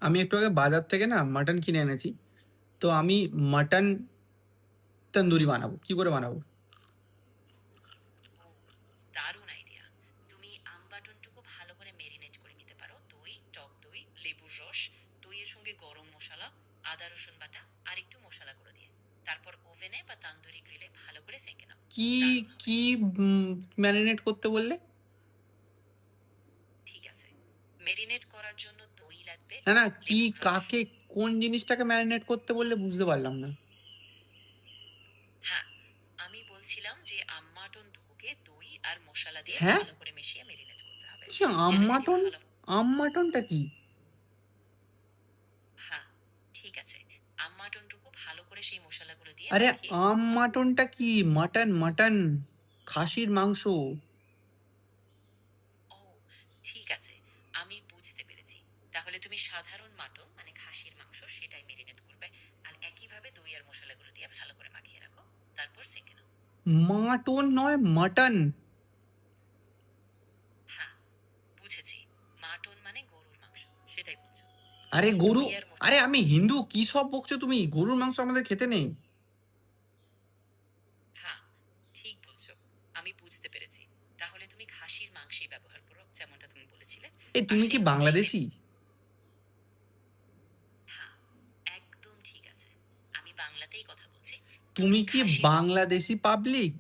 আমি একটু আগে বাজার থেকে না মাটন কিনে এনেছি। তো আমি মাটন তন্দুরি বানাবো। কি করে বানাবো? ও, দারুণ আইডিয়া! তুমি আম বাটনটুকু ভালো করে মেরিনেট করে নিতে পারো। দই, টক দই, লেবুর রস, দইয়ের সঙ্গে গরম মশলা, আদা রসুন বাটা আর একটু মশলা গুঁড়ো দিয়ে। তারপর ওভেনে বা তান্দুরি গ্রিলে ভালো করে সেঁকে নাও। কি দারুণ হবে। কি ম্যারিনেট করতে বললে? ঠিক আছে, মেরিনেট করার জন্য দই লাগবে, না না, কি লেবুর রস। কাকে কোন জিনিসটাকে ম্যারিনেট করতে বললে বুঝতে পারলাম না। হ্যাঁ, আমি বলছিলাম যে আম মাটনটুকুকে দই আর মশলা দিয়ে হ্যাঁ, ভালো করে মিশিয়ে মেরিনেট করতে হবে, কি আম যেন সেটি মাটন? ভালো। আম মাটনটা কি? হ্যাঁ, ঠিক আছে। আম মাটনটুকু ভালো করে সেই মশলাগুলো দিয়ে আরে, মাখিয়ে। আম মাটনটা কি? মাটন মাটন, খাসির মাংস। ও, ঠিক আছে, আমি বুঝতে পেরেছি। তাহলে তুমি সাধারণ মাটন মানে খাসির মাংস সেটাই মেরিনেট করবে, আর একইভাবে দই আর মশলাগুলো দিয়ে ভালো করে মাখিয়ে রাখো। তারপর সেঁকে নাও। মাটন নয়, মাটন। হ্যাঁ, বুঝেছি। মাটন মানে গরুর মাংস, সেটাই বলছো। আরে ওই গরু। দই আর আরে আমি হিন্দু, কি সব বকছো তুমি? গরুর মাংস আমাদের খেতে নেই। হ্যাঁ, ঠিক বলছো। আমি বুঝতে পেরেছি। তাহলে তুমি খাসির মাংসই ব্যবহার করো, যেমনটা তুমি বলেছিলে। এই আর তুমি কি সেই মাংসই বাংলাদেশি? হ্যাঁ, একদম ঠিক আছে। আমি বাংলাতেই কথা বলছি। তুমি তুমি কি খাসির। বাংলাদেশি পাবলিক?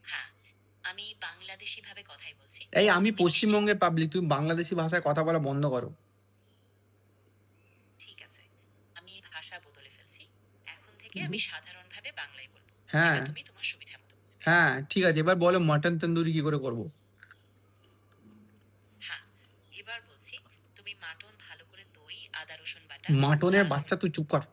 হ্যাঁ, আমি বাংলাদেশী ভাবে কথাই বলছি। এই আমি তুমি নিশ্চিত। পশ্চিমবঙ্গের পাবলিক, তুমি বাংলাদেশি ভাষায় কথা বলা বন্ধ করো। ঠিক আছে, আমি ভাষা বদলে ফেলছি। এখন থেকে আমি সাধারণভাবে বাংলাই বলবো, হ্যাঁ, যেটা তুমি তোমার সুবিধা মতো বুঝবে। হ্যাঁ, ঠিক আছে, এবার বলো মাটন তন্দুরি কি করে করবো? হ্যাঁ, এবার বলছি। তুমি মাটন ভালো করে দই, আদা রসুন বাটা, মাটনের লাল বাচ্চা, তুই চুপ কর।